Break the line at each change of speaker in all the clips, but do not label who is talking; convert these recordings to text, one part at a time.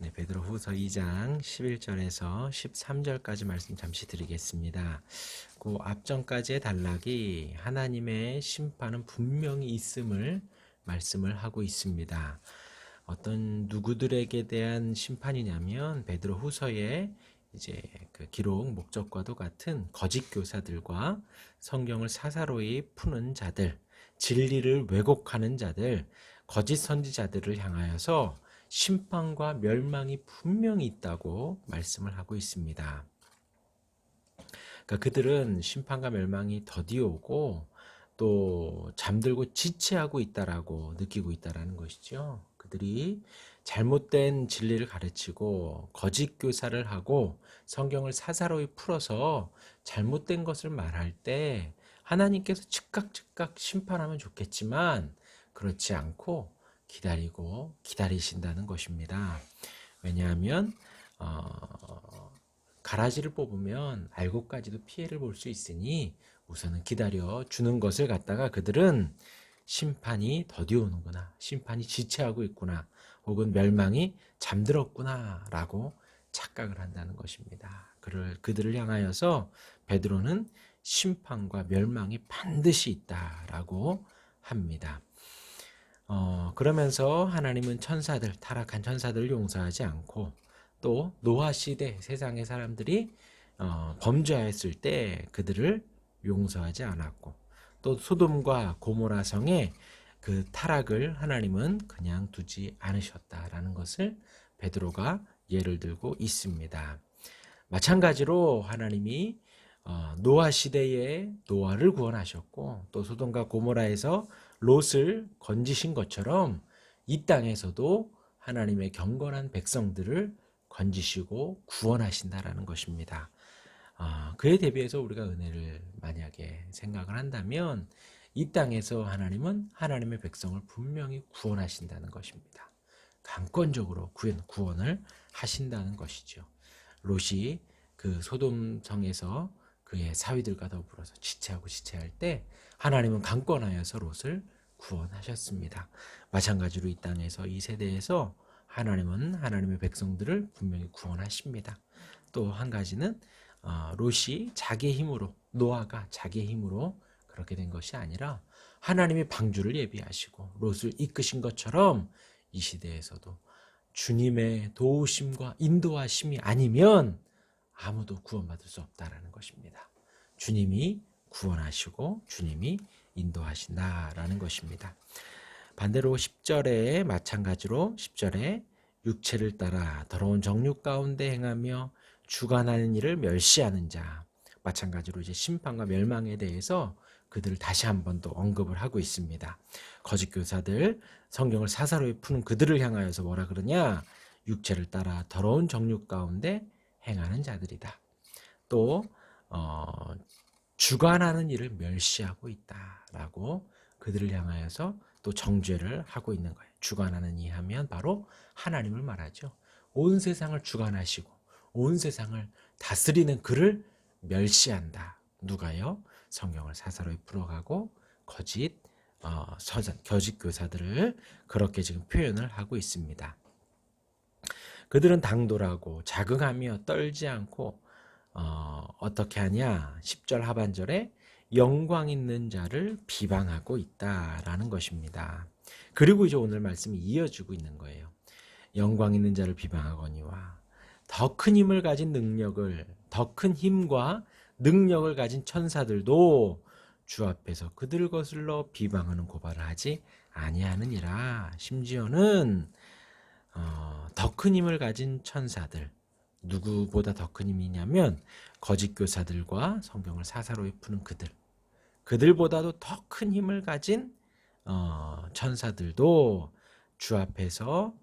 네, 베드로후서 2장 11절에서 13절까지 말씀 잠시 드리겠습니다. 그 앞전까지의 단락이 하나님의 심판은 분명히 있음을 말씀을 하고 있습니다. 어떤 누구들에게 대한 심판이냐면 베드로후서의 이제 그 기록 목적과도 같은 거짓 교사들과 성경을 사사로이 푸는 자들, 진리를 왜곡하는 자들, 거짓 선지자들을 향하여서 심판과 멸망이 분명히 있다고 말씀을 하고 있습니다. 그러니까 그들은 심판과 멸망이 더디어 오고 또 잠들고 지체하고 있다라고 느끼고 있다라는 것이죠. 그들이 잘못된 진리를 가르치고 거짓 교사를 하고 성경을 사사로이 풀어서 잘못된 것을 말할 때 하나님께서 즉각 심판하면 좋겠지만 그렇지 않고 기다리고 기다리신다는 것입니다. 왜냐하면 가라지를 뽑으면 알고까지도 피해를 볼 수 있으니 우선은 기다려 주는 것을 갖다가 그들은 심판이 더디오는구나, 심판이 지체하고 있구나, 혹은 멸망이 잠들었구나 라고 착각을 한다는 것입니다. 그들을 향하여서 베드로는 심판과 멸망이 반드시 있다라고 합니다. 그러면서 하나님은 천사들, 타락한 천사들을 용서하지 않고 또 노아 시대 세상의 사람들이 범죄하였을 때 그들을 용서하지 않았고 또 소돔과 고모라 성의 그 타락을 하나님은 그냥 두지 않으셨다라는 것을 베드로가 예를 들고 있습니다. 마찬가지로 하나님이 노아 시대에 노아를 구원하셨고 또 소돔과 고모라에서 롯을 건지신 것처럼 이 땅에서도 하나님의 경건한 백성들을 건지시고 구원하신다라는 것입니다. 그에 대비해서 우리가 은혜를 만약에 생각을 한다면 이 땅에서 하나님은 하나님의 백성을 분명히 구원하신다는 것입니다. 강권적으로 구원을 하신다는 것이죠. 롯이 그 소돔 성에서 그의 사위들과 더불어서 지체할 때 하나님은 강권하여서 롯을 구원하셨습니다. 마찬가지로 이 땅에서 이 세대에서 하나님은 하나님의 백성들을 분명히 구원하십니다. 또 한 가지는 롯이 자기의 힘으로, 노아가 자기의 힘으로 그렇게 된 것이 아니라 하나님이 방주를 예비하시고 롯을 이끄신 것처럼 이 시대에서도 주님의 도우심과 인도하심이 아니면 아무도 구원받을 수 없다라는 것입니다. 주님이 구원하시고 주님이 인도하신다라는 것입니다. 반대로 10절에 마찬가지로 10절에 육체를 따라 더러운 정욕 가운데 행하며 주관하는 일을 멸시하는 자, 마찬가지로 이제 심판과 멸망에 대해서 그들을 다시 한 번 더 언급을 하고 있습니다. 거짓 교사들, 성경을 사사로이 푸는 그들을 향하여서 뭐라 그러냐? 육체를 따라 더러운 정욕 가운데 행하는 자들이다. 또 주관하는 일을 멸시하고 있다라고 그들을 향하여서 또 정죄를 하고 있는 거예요. 주관하는 이 하면 바로 하나님을 말하죠. 온 세상을 주관하시고 온 세상을 다스리는 그를 멸시한다. 누가요? 성경을 사사로이 풀어가고 거짓 교사들을 그렇게 지금 표현을 하고 있습니다. 그들은 당돌하고 자긍하며 떨지 않고 어떻게 하냐? 10절 하반절에 영광 있는 자를 비방하고 있다라는 것입니다. 그리고 이제 오늘 말씀이 이어지고 있는 거예요. 영광 있는 자를 비방하거니와 더 큰 힘을 가진 더 큰 힘과 능력을 가진 천사들도 주 앞에서 그들 거슬러 비방하는 고발을 하지 아니하느니라. 심지어는 더 큰 힘을 가진 천사들, 누구보다 더 큰 힘이냐면 거짓 교사들과 성경을 사사로이 푸는 그들보다도 더 큰 힘을 가진 천사들도 주 앞에서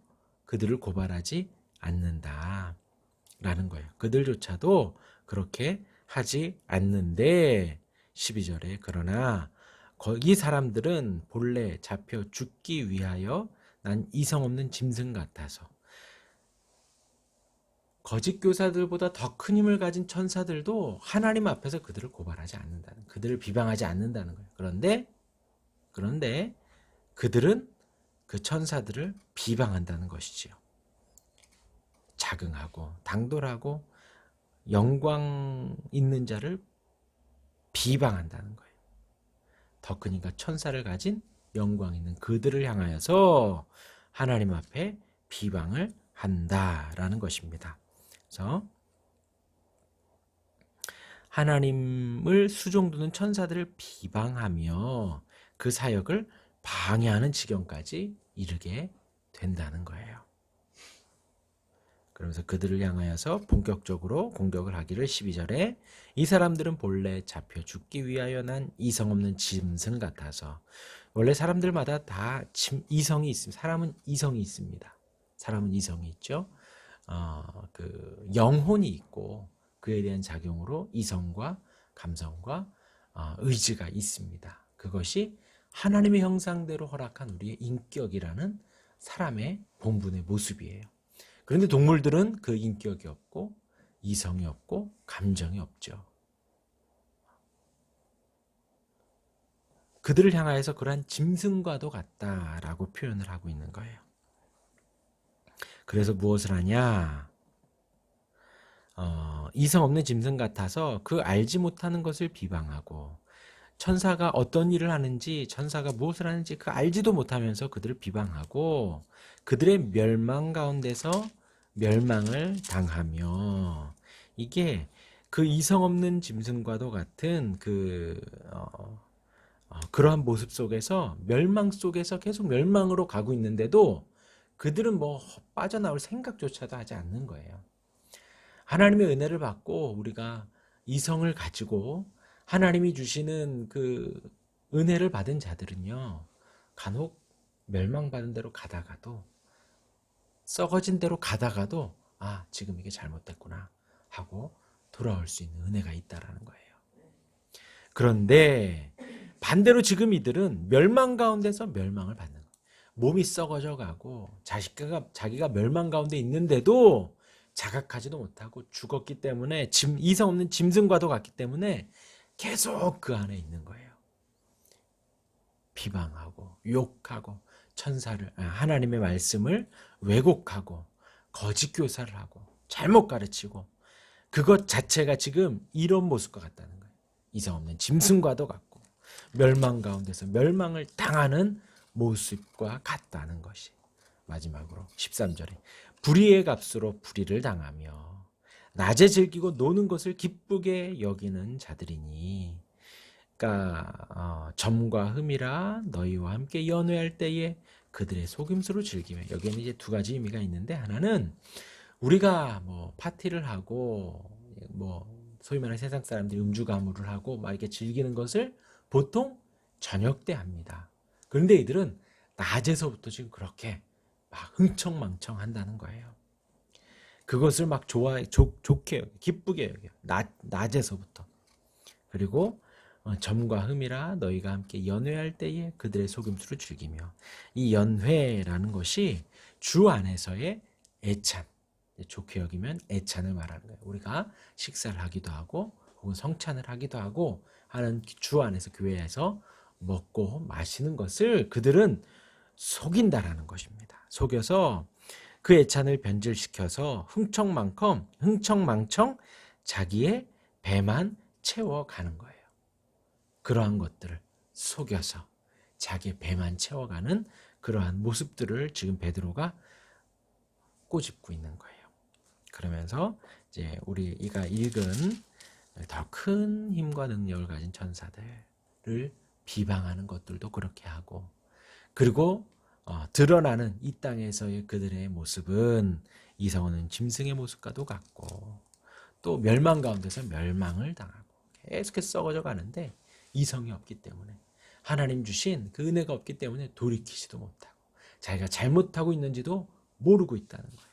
그들을 고발하지 않는다라는 거예요. 그들조차도 그렇게 하지 않는데 12절에 그러나 거기 사람들은 본래 잡혀 죽기 위하여 난 이성 없는 짐승 같아서, 거짓 교사들보다 더 큰 힘을 가진 천사들도 하나님 앞에서 그들을 고발하지 않는다는, 그들을 비방하지 않는다는 거예요. 그런데 그들은 그 천사들을 비방한다는 것이지요. 자긍하고 당돌하고 영광 있는 자를 비방한다는 거예요. 더 크니까 천사를 가진 영광 있는 그들을 향하여서 하나님 앞에 비방을 한다라는 것입니다. 그래서 하나님을 수종두는 천사들을 비방하며 그 사역을 방해하는 지경까지 이르게 된다는 거예요. 그러면서 그들을 향하여서 본격적으로 공격을 하기를 12절에 이 사람들은 본래 잡혀 죽기 위하여 난 이성 없는 짐승 같아서 원래 사람들마다 다 이성이 있습니다. 사람은 이성이 있습니다. 사람은 이성이 있죠. 그 영혼이 있고 그에 대한 작용으로 이성과 감성과 의지가 있습니다. 그것이 하나님의 형상대로 허락한 우리의 인격이라는 사람의 본분의 모습이에요. 그런데 동물들은 그 인격이 없고 이성이 없고 감정이 없죠. 그들을 향하여서 그러한 짐승과도 같다라고 표현을 하고 있는 거예요. 그래서 무엇을 하냐? 이성 없는 짐승 같아서 그 알지 못하는 것을 비방하고 천사가 어떤 일을 하는지 천사가 무엇을 하는지 그 알지도 못하면서 그들을 비방하고 그들의 멸망 가운데서 멸망을 당하며 이게 그 이성 없는 짐승과도 같은 그러한 모습 속에서 멸망 속에서 계속 멸망으로 가고 있는데도 그들은 뭐 빠져나올 생각조차도 하지 않는 거예요. 하나님의 은혜를 받고 우리가 이성을 가지고 하나님이 주시는 그 은혜를 받은 자들은요, 간혹 멸망받은 대로 가다가도 썩어진 대로 가다가도 지금 이게 잘못됐구나 하고 돌아올 수 있는 은혜가 있다라는 거예요. 그런데 반대로 지금 이들은 멸망 가운데서 멸망을 받는 거예요. 몸이 썩어져 가고 자기가 멸망 가운데 있는데도 자각하지도 못하고 죽었기 때문에 이성 없는 짐승과도 같기 때문에 계속 그 안에 있는 거예요. 비방하고 욕하고 하나님의 말씀을 왜곡하고 거짓 교사를 하고 잘못 가르치고 그것 자체가 지금 이런 모습과 같다는 거예요. 이성 없는 짐승과도 같고 멸망 가운데서 멸망을 당하는 모습과 같다는 것이. 마지막으로 13절에 불의의 값으로 불의를 당하며 낮에 즐기고 노는 것을 기쁘게 여기는 자들이니, 그러니까 점과 흠이라 너희와 함께 연회할 때에 그들의 속임수로 즐기며, 여기에는 이제 두 가지 의미가 있는데, 하나는 우리가 뭐 파티를 하고 뭐 소위 말하는 세상 사람들이 음주 가무를 하고 막 이렇게 즐기는 것을 보통 저녁 때 합니다. 그런데 이들은 낮에서부터 지금 그렇게 막 흥청망청 한다는 거예요. 그것을 막 좋게 여겨, 기쁘게 여겨. 낮에서부터. 그리고 점과 흠이라 너희가 함께 연회할 때에 그들의 속임수를 즐기며, 이 연회라는 것이 주 안에서의 애찬, 좋게 여기면 애찬을 말하는 거예요. 우리가 식사를 하기도 하고 혹은 성찬을 하기도 하고 하는 주 안에서 교회에서 먹고 마시는 것을 그들은 속인다라는 것입니다. 속여서 그 애찬을 변질시켜서 흥청망청 자기의 배만 채워가는 거예요. 그러한 것들을 속여서 자기의 배만 채워가는 그러한 모습들을 지금 베드로가 꼬집고 있는 거예요. 그러면서 이제 우리가 읽은 더 큰 힘과 능력을 가진 천사들을 비방하는 것들도 그렇게 하고, 그리고 드러나는 이 땅에서의 그들의 모습은 이성 없는 짐승의 모습과도 같고, 또 멸망 가운데서 멸망을 당하고 계속해서 썩어져 가는데 이성이 없기 때문에, 하나님 주신 그 은혜가 없기 때문에 돌이키지도 못하고 자기가 잘못하고 있는지도 모르고 있다는 거예요.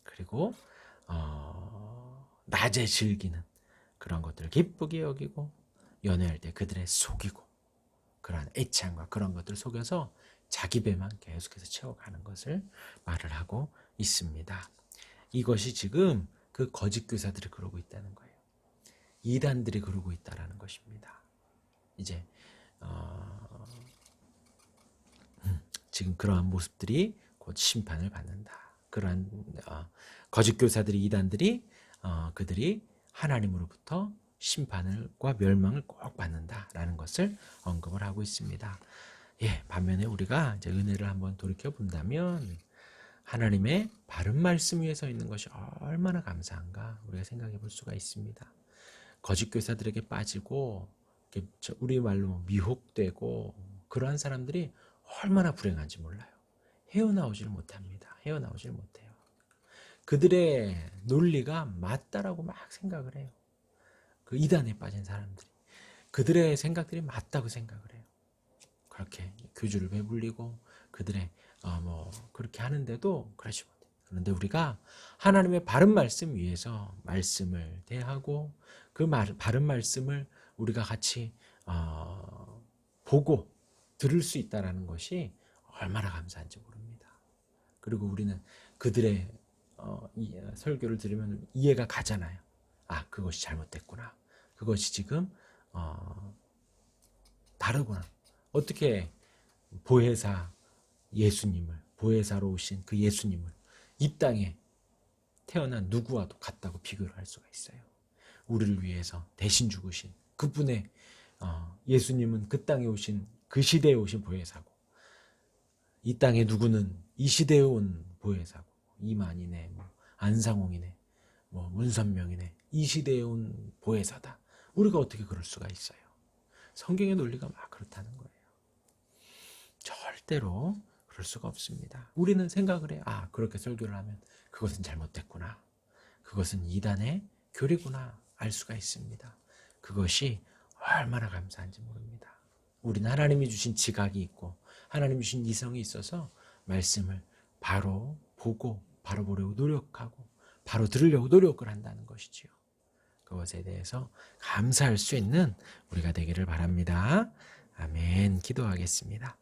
그리고 낮에 즐기는 그런 것들을 기쁘게 여기고 연애할 때 그들의 속이고 그러한 애창과 그런 것들을 속여서 자기 배만 계속해서 채워가는 것을 말을 하고 있습니다. 이것이 지금 그 거짓 교사들이 그러고 있다는 거예요. 이단들이 그러고 있다는 것입니다. 이제 지금 그러한 모습들이 곧 심판을 받는다. 그러한 거짓 교사들이, 이단들이 그들이 하나님으로부터 심판과 멸망을 꼭 받는다라는 것을 언급을 하고 있습니다. 예, 반면에 우리가 이제 은혜를 한번 돌이켜 본다면 하나님의 바른 말씀 위에 서 있는 것이 얼마나 감사한가 우리가 생각해 볼 수가 있습니다. 거짓 교사들에게 빠지고 우리 말로 미혹되고 그러한 사람들이 얼마나 불행한지 몰라요. 헤어나오질 못합니다. 헤어나오질 못해요. 그들의 논리가 맞다라고 막 생각을 해요. 그 이단에 빠진 사람들이 그들의 생각들이 맞다고 생각을 해요. 그렇게 교주를 배불리고 그들의 그렇게 하는데도 그렇지 못해요. 그런데 우리가 하나님의 바른 말씀 위에서 말씀을 대하고 그 바른 말씀을 우리가 같이 보고 들을 수 있다는 것이 얼마나 감사한지 모릅니다. 그리고 우리는 그들의 설교를 들으면 이해가 가잖아요. 아, 그것이 잘못됐구나. 그것이 지금 다르구나. 어떻게 보혜사로 오신 그 예수님을 이 땅에 태어난 누구와도 같다고 비교를 할 수가 있어요. 우리를 위해서 대신 죽으신 그분의 예수님은 그 땅에 오신 그 시대에 오신 보혜사고, 이 땅에 누구는 이 시대에 온 보혜사고, 이만희네, 안상홍이네, 문선명이네, 이 시대에 온 보혜사다. 우리가 어떻게 그럴 수가 있어요? 성경의 논리가 막 그렇다는 거예요. 절대로 그럴 수가 없습니다. 우리는 생각을 해요. 아, 그렇게 설교를 하면 그것은 잘못됐구나. 그것은 이단의 교리구나. 알 수가 있습니다. 그것이 얼마나 감사한지 모릅니다. 우리는 하나님이 주신 지각이 있고 하나님이 주신 이성이 있어서 말씀을 바로 보고 바로 보려고 노력하고 바로 들으려고 노력을 한다는 것이지요. 그것에 대해서 감사할 수 있는 우리가 되기를 바랍니다. 아멘. 기도하겠습니다.